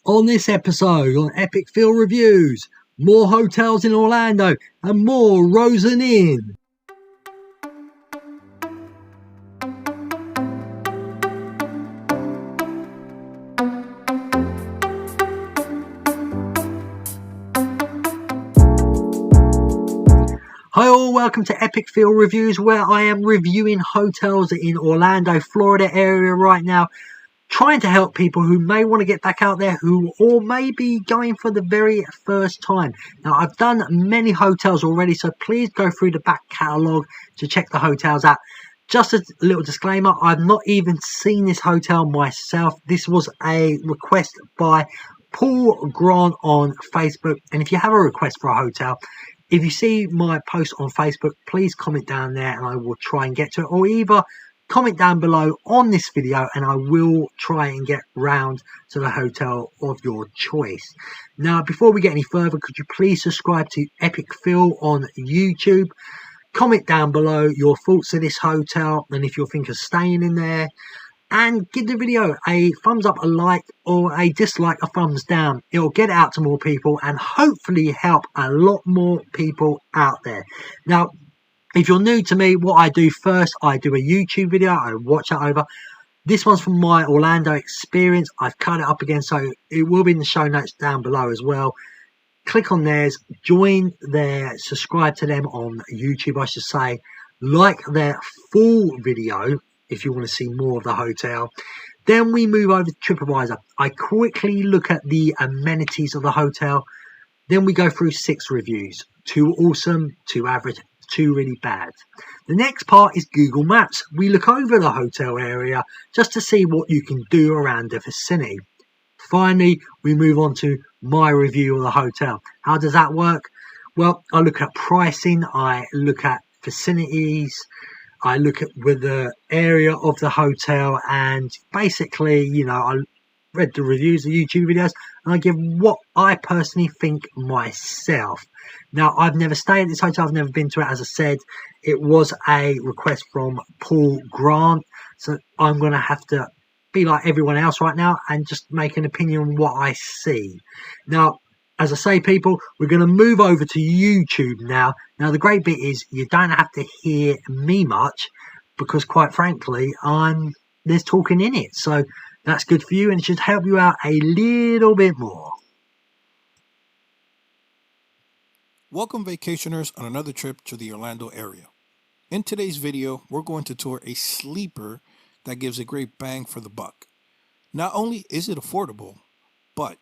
On this episode on Epic Phill Reviews, more hotels in Orlando and more Rosen in. Hi all, welcome to Epic Phill Reviews, where I am reviewing hotels in Orlando, Florida area right now, trying to help people who may want to get back out there or may be going for the very first time. Now, I've done many hotels already, so please go through the back catalogue to check the hotels out. Just a little disclaimer, I've not even seen this hotel myself. This was a request by Paul Grant on Facebook, and if you have a request for a hotel, if you see my post on Facebook, please comment down there and I will try and get to it, or either comment down below on this video and I will try and get round to the hotel of your choice. Now, before we get any further, could you please subscribe to Epic Phill on YouTube? Comment down below your thoughts of this hotel and if you're thinking of staying in there. And give the video a thumbs up, a like, or a dislike, a thumbs down. It'll get it out to more people and hopefully help a lot more people out there. Now, if you're new to me, what I do first, I do a YouTube video. I watch it over. This one's from my Orlando experience. I've cut it up again, so it will be in the show notes down below as well. Click on theirs, join their, subscribe to them on YouTube, I should say. Like their full video if you want to see more of the hotel. Then we move over to TripAdvisor. I quickly look at the amenities of the hotel. Then we go through 6 reviews. 2 awesome, 2 average, 2 really bad. The next part is Google Maps. We look over the hotel area just to see what you can do around the vicinity. Finally, we move on to my review of the hotel. How does that work? Well, I look at pricing, I look at vicinities, I look at with the area of the hotel, and basically, you know, I read the reviews, the YouTube videos, and I give what I personally think myself. Now, I've never stayed at this hotel. I've never been to it. As I said, it was a request from Paul Grant, so I'm going to have to be like everyone else right now and just make an opinion on what I see. Now, as I say, people, we're going to move over to YouTube now. Now, the great bit is you don't have to hear me much because, quite frankly, there's talking in it. So that's good for you and it should help you out a little bit more. Welcome, vacationers, on another trip to the Orlando area. In today's video, we're going to tour a sleeper that gives a great bang for the buck. Not only is it affordable, but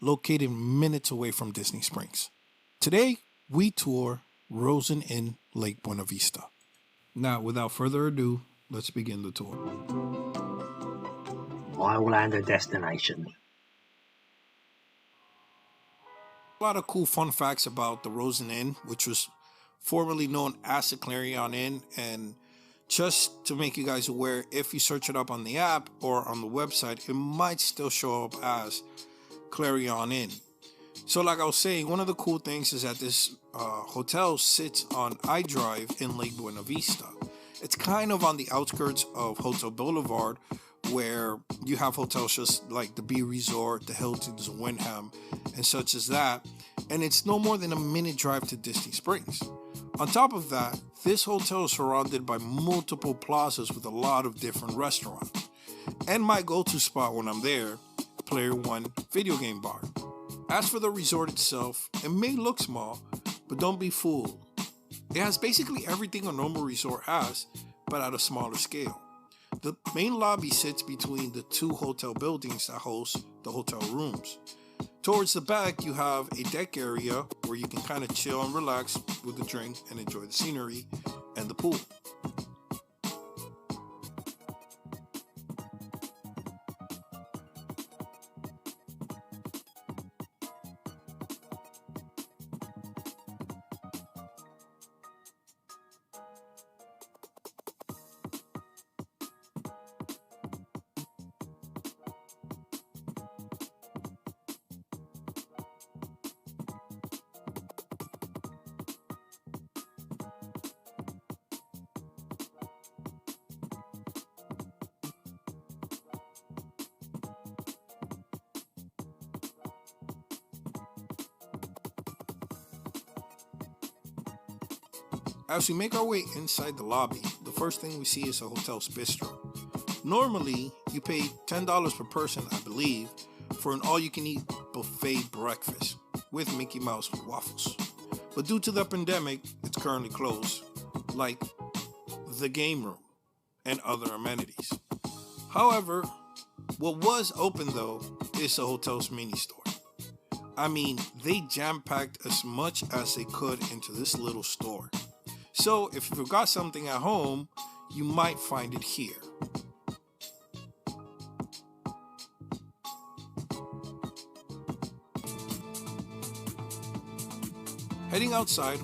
located minutes away from Disney Springs. Today, we tour Rosen in Lake Buena Vista. Now, without further ado, let's begin the tour. My Orlando destination. A lot of cool fun facts about the Rosen Inn, which was formerly known as the Clarion Inn. And just to make you guys aware, if you search it up on the app or on the website, it might still show up as Clarion Inn. So like I was saying, one of the cool things is that this hotel sits on iDrive in Lake Buena Vista. It's kind of on the outskirts of Hotel Boulevard, where you have hotels just like the B Resort, the Hilton's, Wyndham, and such as that. And it's no more than a minute drive to Disney Springs. On top of that, this hotel is surrounded by multiple plazas with a lot of different restaurants. And my go-to spot when I'm there, Player One video game bar. As for the resort itself, it may look small, but don't be fooled. It has basically everything a normal resort has, but at a smaller scale. The main lobby sits between the 2 hotel buildings that host the hotel rooms. Towards the back, you have a deck area where you can kind of chill and relax with a drink and enjoy the scenery and the pool. As we make our way inside the lobby, the first thing we see is a hotel's bistro. Normally, you pay $10 per person, I believe, for an all-you-can-eat buffet breakfast with Mickey Mouse waffles. But due to the pandemic, it's currently closed, like the game room and other amenities. However, what was open though is the hotel's mini store. I mean, they jam-packed as much as they could into this little store. So if you forgot something at home, you might find it here. Heading outside,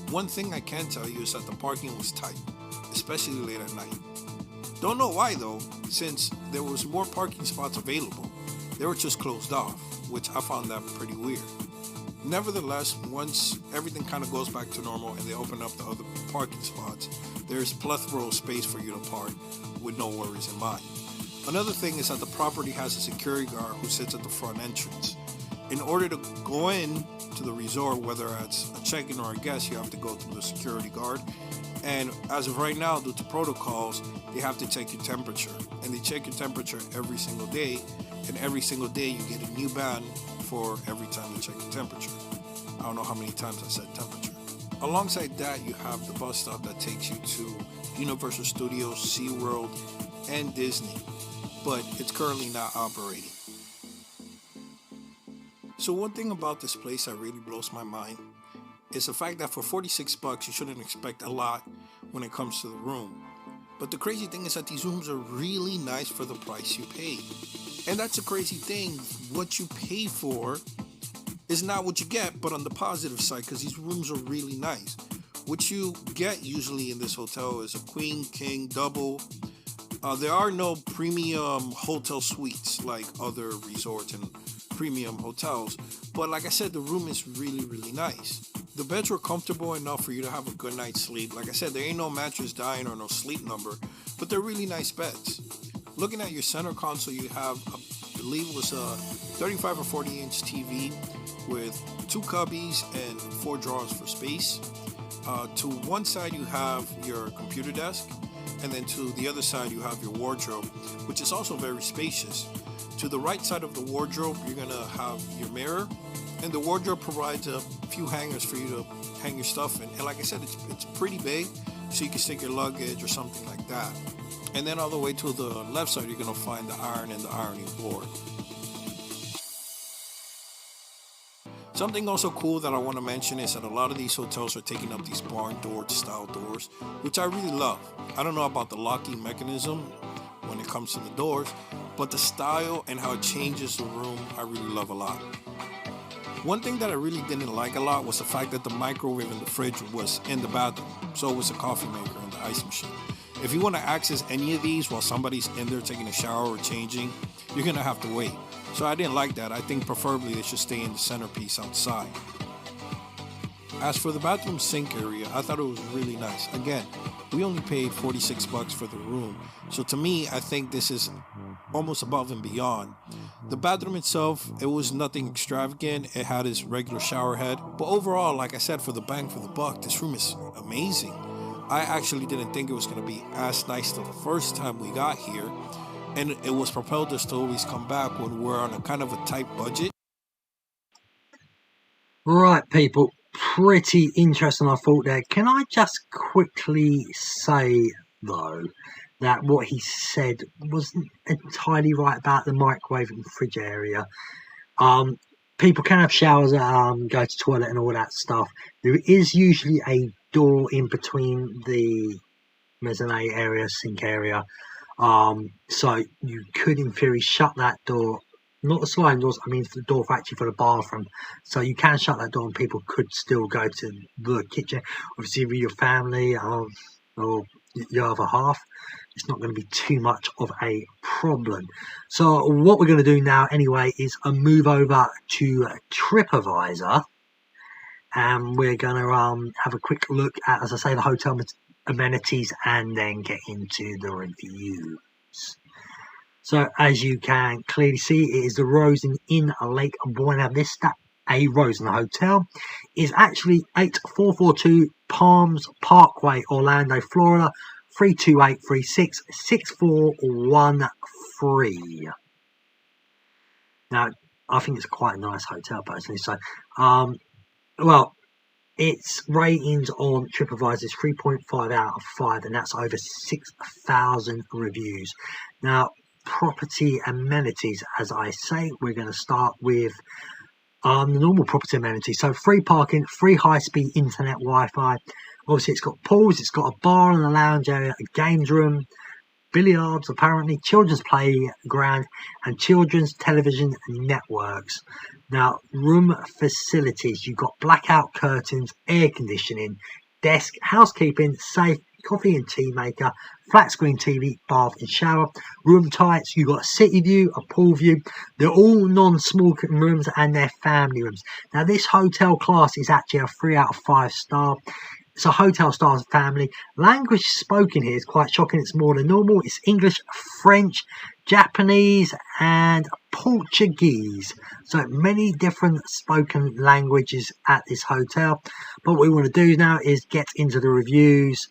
one thing I can tell you is that the parking was tight, especially late at night. Don't know why though, since there was more parking spots available, they were just closed off, which I found that pretty weird. Nevertheless, once everything kind of goes back to normal and they open up the other parking spots, there's plethora of space for you to park with no worries in mind. Another thing is that the property has a security guard who sits at the front entrance. In order to go in to the resort, whether it's a check-in or a guest, you have to go through the security guard. And as of right now, due to protocols, they have to check your temperature. And they check your temperature every single day. And every single day you get a new band for every time you check your temperature. I don't know how many times I said temperature. Alongside that, you have the bus stop that takes you to Universal Studios, SeaWorld, and Disney. But it's currently not operating. So one thing about this place that really blows my mind is the fact that for $46 you shouldn't expect a lot when it comes to the room. But the crazy thing is that these rooms are really nice for the price you pay. And that's a crazy thing. What you pay for is not what you get, but on the positive side, because these rooms are really nice. What you get usually in this hotel is a queen, king, double. There are no premium hotel suites like other resorts and premium hotels, but like I said, the room is really, really nice. The beds were comfortable enough for you to have a good night's sleep. Like I said, there ain't no mattress dying or no sleep number, but they're really nice beds. Looking at your center console, you have, I believe it was a 35 or 40 inch TV with 2 cubbies and 4 drawers for space. To one side you have your computer desk, and then to the other side you have your wardrobe, which is also very spacious. To the right side of the wardrobe, you're gonna have your mirror, and the wardrobe provides a few hangers for you to hang your stuff in. And like I said, it's pretty big, so you can stick your luggage or something like that. And then all the way to the left side, you're gonna find the iron and the ironing board. Something also cool that I want to mention is that a lot of these hotels are taking up these barn door style doors, which I really love. I don't know about the locking mechanism when it comes to the doors, but the style and how it changes the room, I really love a lot. One thing that I really didn't like a lot was the fact that the microwave and the fridge was in the bathroom, so was a coffee maker and the ice machine. If you want to access any of these while somebody's in there taking a shower or changing, you're going to have to wait. So I didn't like that. I think preferably they should stay in the centerpiece outside. As for the bathroom sink area, I thought it was really nice. Again, we only paid $46 for the room. So to me, I think this is almost above and beyond. The bathroom itself, it was nothing extravagant. It had its regular shower head. But overall, like I said, for the bang for the buck, this room is amazing. I actually didn't think it was going to be as nice the first time we got here. And it was propelled us to always come back when we're on a kind of a tight budget. Right, people, pretty interesting I thought there. Can I just quickly say, though, that what he said wasn't entirely right about the microwave and fridge area. People can have showers, go to the toilet and all that stuff. There is usually a door in between the mezzanine area, sink area. So you could, in theory, shut that door. Not the sliding doors, I mean the door actually for the bathroom. So you can shut that door and people could still go to the kitchen. Obviously with your family or your other half, it's not going to be too much of a problem. So what we're going to do now anyway is a move over to TripAdvisor. And we're going to have a quick look at, as I say, the hotel amenities and then get into the reviews. So as you can clearly see, it is the Rosen in Lake Buena Vista, a Rosen hotel, is actually 8442 Palms Parkway, Orlando, Florida, 32836 6413. Now, I think it's quite a nice hotel personally. So, well, its ratings on TripAdvisor is 3.5 out of 5, and that's over 6,000 reviews. Now, property amenities, as I say, we're going to start with the normal property amenities. So, free parking, free high-speed internet Wi-Fi. Obviously, it's got pools, it's got a bar and a lounge area, a games room, billiards, apparently, children's playground, and children's television networks. Now, room facilities, you've got blackout curtains, air conditioning, desk, housekeeping, safe, coffee and tea maker, flat screen TV, bath and shower. Room types, you've got a city view, a pool view. They're all non-smoking rooms and they're family rooms. Now, this hotel class is actually a 3 out of 5 star. It's a hotel style family. Language spoken here is quite shocking. It's more than normal. It's English, French, Japanese, and Portuguese. So many different spoken languages at this hotel. But what we want to do now is get into the reviews.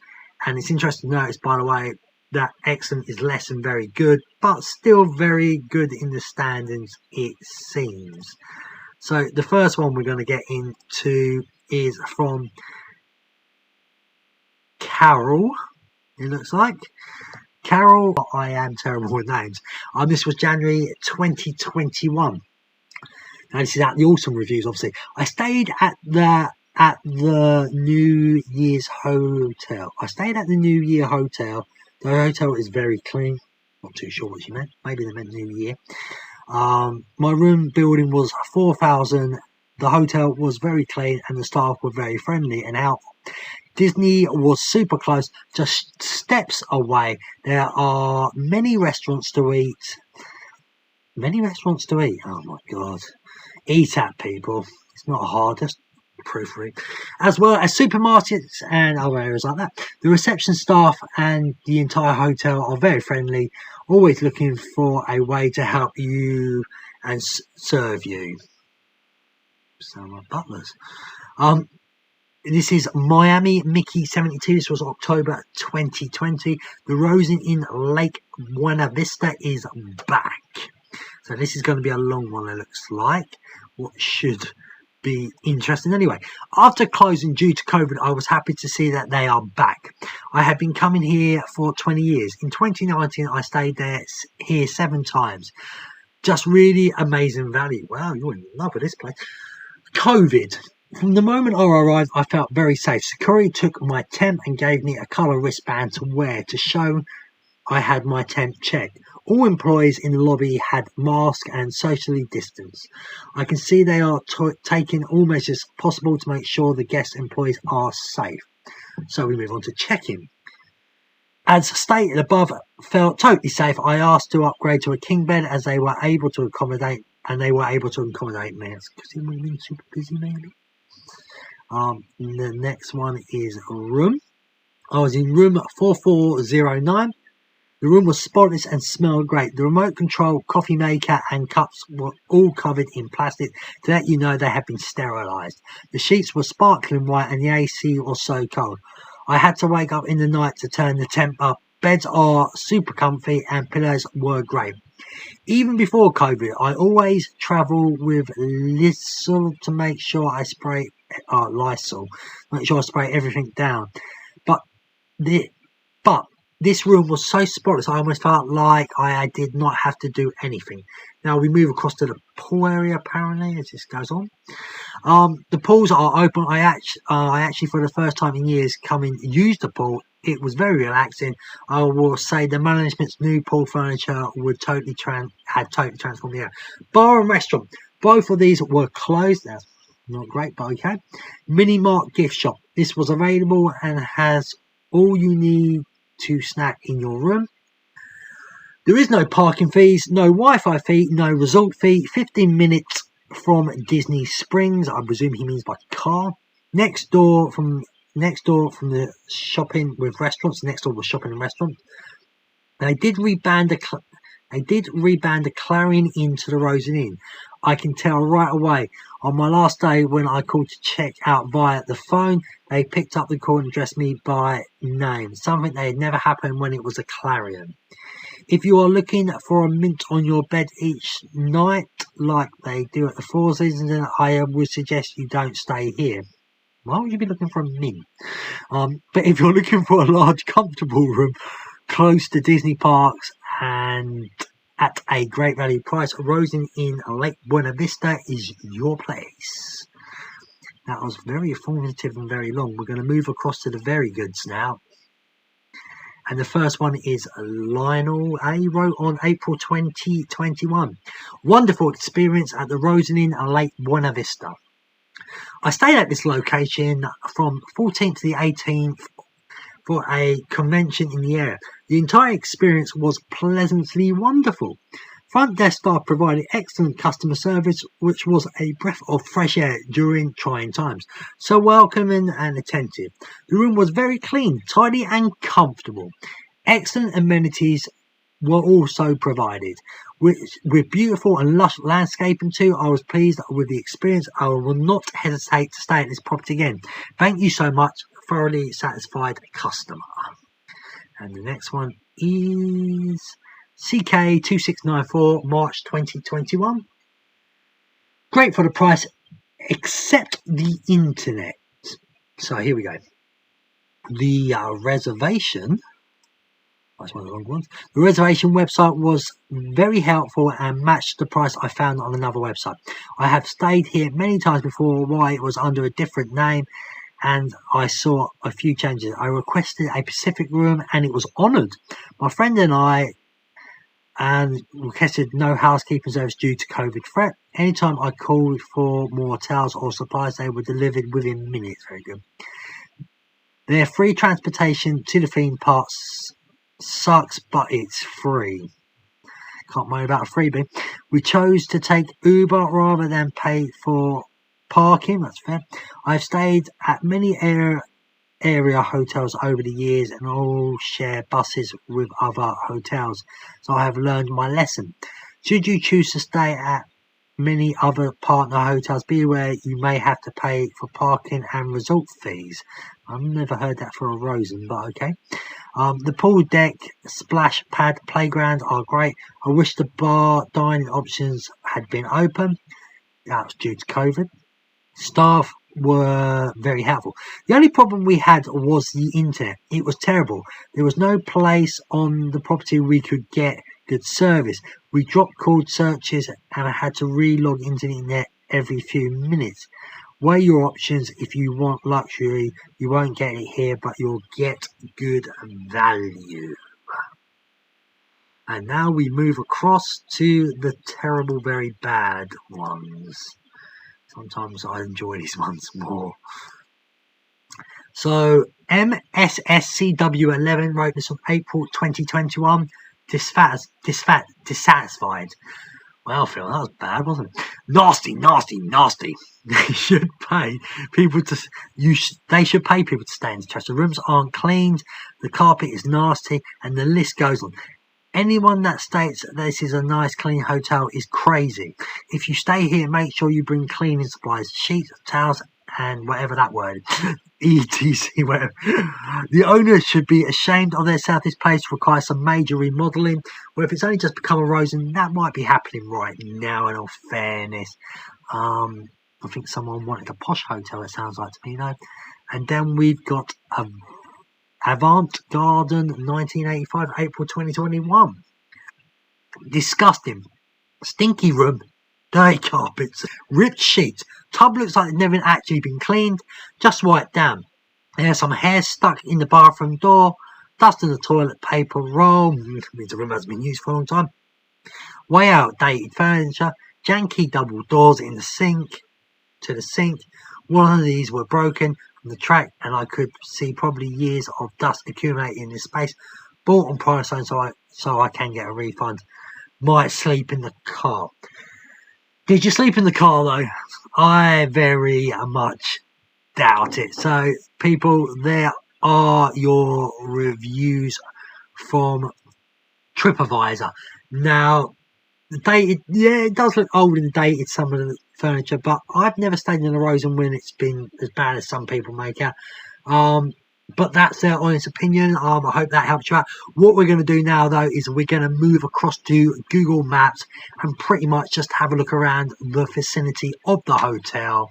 And it's interesting to notice, by the way, that excellent is less than very good, but still very good in the standings, it seems. So the first one we're going to get into is from Carol, it looks like. Carol, I am terrible with names. This was January 2021. Now this is at the autumn reviews, obviously. I stayed at the New Year's hotel. The The hotel is very clean. Not too sure what she meant. Maybe they meant New Year. My room building was 4,000. The hotel was very clean and the staff were very friendly and helpful. Disney was super close, just steps away. There are many restaurants to eat. Oh my god. Eat at, people. It's not hard, just proofread. As well as supermarkets and other areas like that. The reception staff and the entire hotel are very friendly, always looking for a way to help you and serve you. Sound like butlers. This is Miami Mickey 72. This was October 2020. The Rosen in Lake Buena Vista is back. So this is going to be a long one, it looks like. What should be interesting anyway. After closing due to COVID, I was happy to see that they are back. I have been coming here for 20 years. In 2019, I stayed here 7 times. Just really amazing value. Wow, you're in love with this place. COVID. From the moment I arrived, I felt very safe. Security took my temp and gave me a colour wristband to wear to show I had my temp checked. All employees in the lobby had masks and socially distanced. I can see they are taking all measures possible to make sure the guest employees are safe. So we move on to check-in. As stated above, felt totally safe. I asked to upgrade to a king bed as they were able to accommodate, and they were able to accommodate me. Because it would have been super busy, maybe. The next one is room. I was in room 4409. The room was spotless and smelled great. The remote control coffee maker and cups were all covered in plastic to let you know they had been sterilised. The sheets were sparkling white and the AC was so cold. I had to wake up in the night to turn the temp up. Beds are super comfy and pillows were great. Even before COVID, I always travel with Lysol to make sure I spray everything down. But this room was so spotless, I almost felt like I did not have to do anything. Now we move across to the pool area, apparently, as this goes on. The pools are open. I actually, for the first time in years, come in and use the pool. It was very relaxing. I will say the management's new pool furniture would totally transformed the area. Bar and restaurant, both of these were closed. That's not great, but okay. Mini Mart gift shop. This was available and has all you need to snack in your room. There is no parking fees, no Wi-Fi fee, no resort fee. 15 minutes from Disney Springs. I presume he means by car. Next door from the shopping with restaurants. Next door was shopping and restaurants. They did reband a Clarion Inn to the Rosen Inn. I can tell right away. On my last day when I called to check out via the phone, they picked up the call and addressed me by name, something that had never happened when it was a Clarion. If you are looking for a mint on your bed each night, like they do at the Four Seasons, then I would suggest you don't stay here. Why would you be looking for a mint? But if you're looking for a large, comfortable room close to Disney parks and at a great value price, Rosen in Lake Buena Vista is your place. That was very informative and very long. We're going to move across to the very goods now. And the first one is Lionel A. wrote on April 2021. Wonderful experience at the Rosen Inn Lake Buena Vista. I stayed at this location from 14th to the 18th for a convention in the area. The entire experience was pleasantly wonderful. Front desk staff provided excellent customer service, which was a breath of fresh air during trying times. So welcoming and attentive. The room was very clean, tidy and comfortable. Excellent amenities were also provided. With beautiful and lush landscaping too, I was pleased with the experience. I will not hesitate to stay at this property again. Thank you so much. Thoroughly satisfied customer. And the next one is CK2694, March 2021. Great for the price, except the internet. So here we go. The reservation, that's one of the wrong ones. The reservation website was very helpful and matched the price I found on another website. I have stayed here many times before, why it was under a different name, and I saw a few changes. I requested a Pacific room and it was honoured. My friend and I requested no housekeeping service due to COVID threat. Anytime I called for more towels or supplies, they were delivered within minutes. Very good. Their free transportation to the theme parks sucks, but it's free. Can't moan about a freebie. We chose to take Uber rather than pay for parking. That's fair. I've stayed at many area hotels over the years and all share buses with other hotels, so I have learned my lesson. Should you choose to stay at many other partner hotels, be aware you may have to pay for parking and resort fees. I've never heard that for a Rosen, but okay. The pool deck, splash pad, playground are great. I wish the bar dining options had been open. That was due to COVID. Staff were very helpful. The only problem we had was the internet. It was terrible. There was no place on the property we could get good service. We dropped called searches and I had to re-log into the internet every few minutes. Weigh your options. If you want luxury, you won't get it here, but you'll get good value. And now we move across to the terrible, very bad ones. Sometimes I enjoy these ones more. So MSSCW11 wrote this on April 2021. Dissatisfied. Well, Phil, that was bad, wasn't it? Nasty. They should pay people to they should pay people to stay in the trust. The rooms aren't cleaned, the carpet is nasty, and the list goes on. Anyone that states this is a nice clean hotel is crazy. If you stay here, make sure you bring cleaning supplies, sheets, towels, and whatever that word is. ETC, whatever. The owners should be ashamed of themselves. This place requires some major remodeling. Well, if it's only just become a Rosen, that might be happening right now, in all fairness. I think someone wanted a posh hotel, it sounds like to me, though. And then we've got a Avant Garden 1985, April 2021. Disgusting. Stinky room. Dirty carpets. Ripped sheets. Tub looks like it's never actually been cleaned. Just wiped down. There's some hair stuck in the bathroom door. Dust in the toilet paper roll. Means the room hasn't been used for a long time. Way outdated furniture. Janky double doors in the sink. To the sink. One of these were broken from the track, and I could see probably years of dust accumulating in this space. Bought on price so I can get a refund. Might sleep in the car. Did you sleep in the car though? I very much doubt it. So people, there are your reviews from TripAdvisor. Now, dated, yeah, it does look old and dated, some of the furniture, but I've never stayed in a Rosen when it's been as bad as some people make out. But that's their honest opinion. I hope that helps you out. What we're going to do now, though, is we're going to move across to Google Maps and pretty much just have a look around the vicinity of the hotel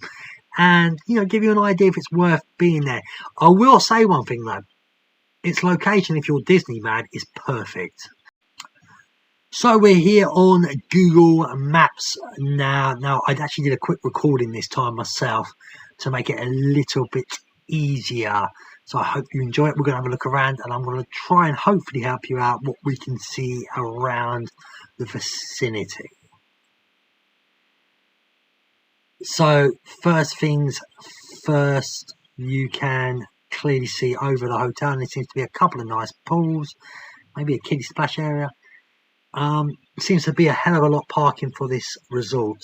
and, give you an idea if it's worth being there. I will say one thing, though. Its location, if you're Disney mad, is perfect. So we're here on Google Maps now. Now, I actually did a quick recording this time myself to make it a little bit easier. So I hope you enjoy it. We're going to have a look around and I'm going to try and hopefully help you out what we can see around the vicinity. So first things first, you can clearly see over the hotel and there seems to be a couple of nice pools, maybe a kiddie splash area. Seems to be a hell of a lot parking for this resort.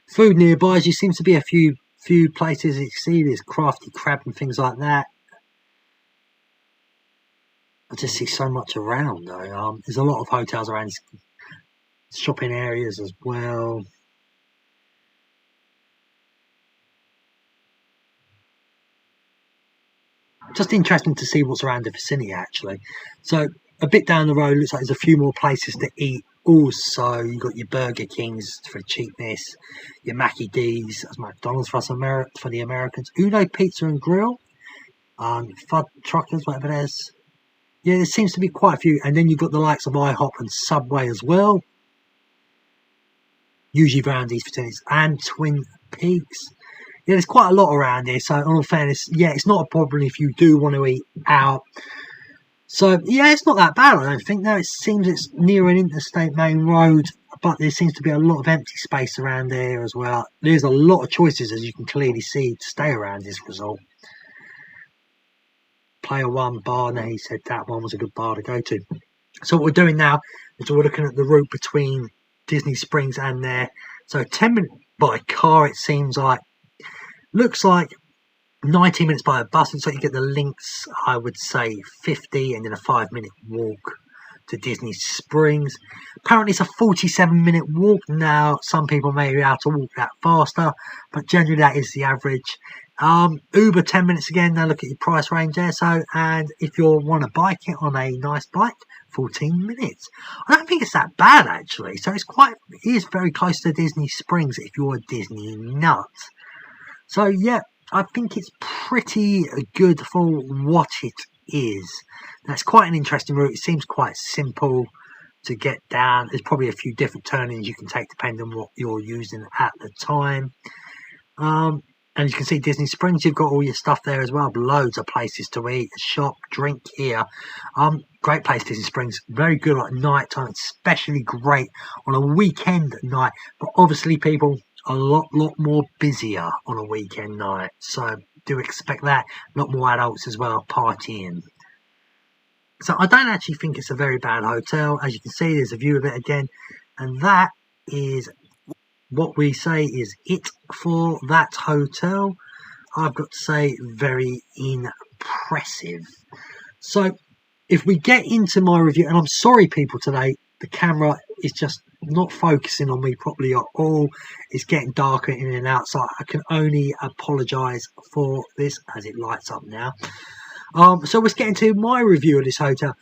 Food nearby, as you seems to be a few places. You see there's crafty crab and things like that. I just see so much around though. There's a lot of hotels around, shopping areas as well. Just interesting to see what's around the vicinity actually. So a bit down the road looks like there's a few more places to eat. Also, you've got your Burger Kings for cheapness, your Mackie D's, that's McDonald's for us for the Americans, Uno Pizza and Grill, Fud Truckers, whatever it is. Yeah, there seems to be quite a few. And then you've got the likes of IHOP and Subway as well. Usually around these facilities. And Twin Peaks. Yeah, there's quite a lot around here. So, in all fairness, yeah, it's not a problem if you do want to eat out. So, yeah, it's not that bad, I don't think. No, it seems it's near an interstate main road, but there seems to be a lot of empty space around there as well. There's a lot of choices, as you can clearly see, to stay around this resort. Player One bar, now he said that one was a good bar to go to. So, what we're doing now is we're looking at the route between Disney Springs and there. So, 10 minutes by car, it seems like. Looks like 90 minutes by a bus, and so you get the links, I would say 50 and then a 5-minute walk to Disney Springs. Apparently it's a 47-minute walk now. Some people may be able to walk that faster, but generally that is the average. Uber 10 minutes again. Now look at your price range there. So, and if you want to bike it on a nice bike, 14 minutes. I don't think it's that bad actually. So it is very close to Disney Springs if you're a Disney nut. So yeah, I think it's pretty good for what it is. That's quite an interesting route. It seems quite simple to get down. There's probably a few different turnings you can take depending on what you're using at the time. And you can see Disney Springs, you've got all your stuff there as well. Loads of places to eat, shop, drink here. Great place, Disney Springs. Very good at night time, especially great on a weekend night. But obviously people a lot more busier on a weekend night, so do expect that. A lot more adults as well partying. So I don't actually think it's a very bad hotel. As you can see, there's a view of it again, and that is what we say is it for that hotel. I've got to say, very impressive. So if we get into my review, and I'm sorry people today, the camera is just not focusing on me properly at all. It's getting darker in and out, so I can only apologise for this as it lights up now. So let's get into my review of this hotel.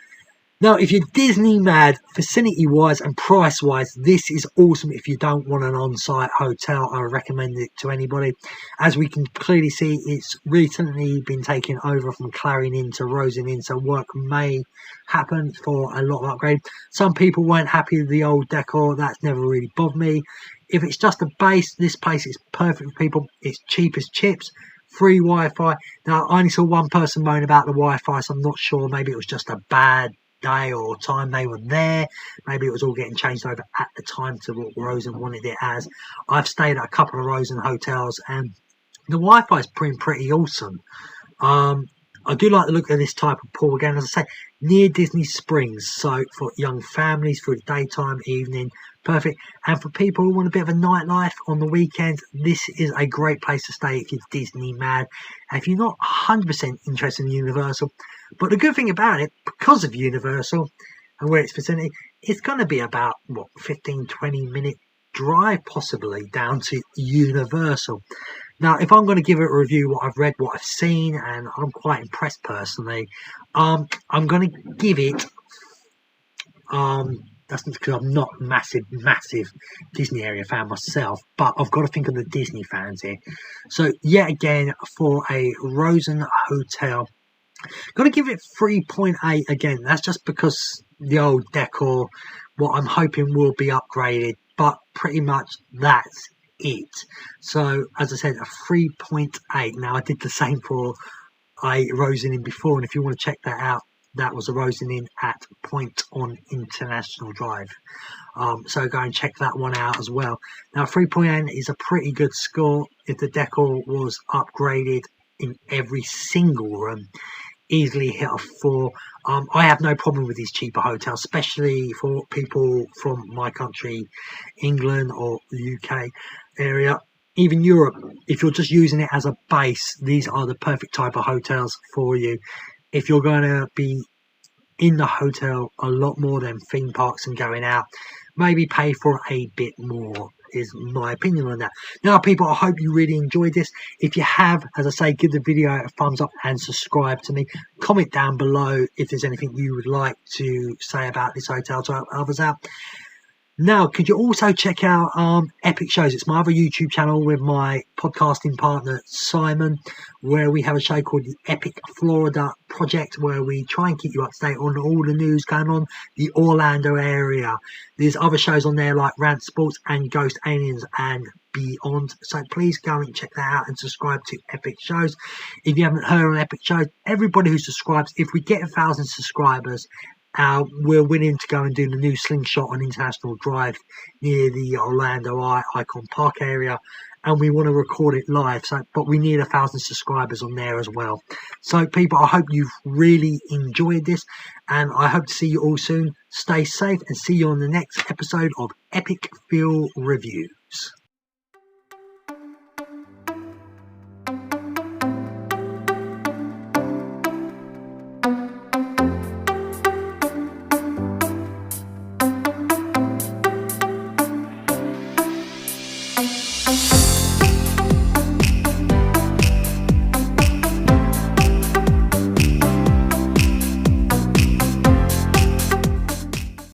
Now, if you're Disney mad, vicinity-wise and price-wise, this is awesome. If you don't want an on-site hotel, I recommend it to anybody. As we can clearly see, it's recently been taken over from Clarion Inn to Rosen Inn, so work may happen for a lot of upgrade. Some people weren't happy with the old decor. That's never really bothered me. If it's just a base, this place is perfect for people. It's cheap as chips. Free Wi-Fi. Now, I only saw one person moan about the Wi-Fi, so I'm not sure. Maybe it was just a bad day or time they were there. Maybe it was all getting changed over at the time to what Rosen wanted it as. I've stayed at a couple of Rosen hotels and the Wi-Fi is pretty awesome. I do like the look of this type of pool again, as I say, near Disney Springs, so for young families for the daytime, evening, perfect. And for people who want a bit of a nightlife on the weekends, this is a great place to stay if you're Disney mad. And if you're not 100% interested in Universal, but the good thing about it, because of Universal and where it's vicinity, it's going to be about, 15-20 minute drive possibly down to Universal. Now, if I'm going to give it a review, what I've read, what I've seen, and I'm quite impressed personally, I'm going to give it, that's because I'm not massive Disney area fan myself, but I've got to think of the Disney fans here. So, yet again, for a Rosen hotel, got to give it 3.8 again. That's just because the old decor, what I'm hoping will be upgraded, but pretty much that's it. So, as I said, a 3.8. Now, I did the same for a Rosen Inn before, and if you want to check that out, that was a Rosen Inn at Point on International Drive. So go and check that one out as well. Now, 3.8 is a pretty good score. If the decor was upgraded in every single room, easily hit a 4. I have no problem with these cheaper hotels, especially for people from my country, England or the UK area, even Europe. If you're just using it as a base, these are the perfect type of hotels for you. If you're going to be in the hotel a lot more than theme parks and going out, maybe pay for a bit more, is my opinion on that. Now, people, I hope you really enjoyed this. If you have, as I say, give the video a thumbs up and subscribe to me. Comment down below if there's anything you would like to say about this hotel to help others out. Now, could you also check out Epic Shows? It's my other YouTube channel with my podcasting partner, Simon, where we have a show called the Epic Florida Project, where we try and keep you up to date on all the news going on the Orlando area. There's other shows on there like Rant Sportz and Ghost Aliens and beyond. So please go and check that out and subscribe to Epic Shows. If you haven't heard on Epic Shows, everybody who subscribes, if we get 1,000 subscribers, we're willing to go and do the new slingshot on International Drive near the Orlando Icon Park area, and we want to record it live. So, but we need 1,000 subscribers on there as well. So, people, I hope you've really enjoyed this, and I hope to see you all soon. Stay safe, and see you on the next episode of Epic Phill Reviews.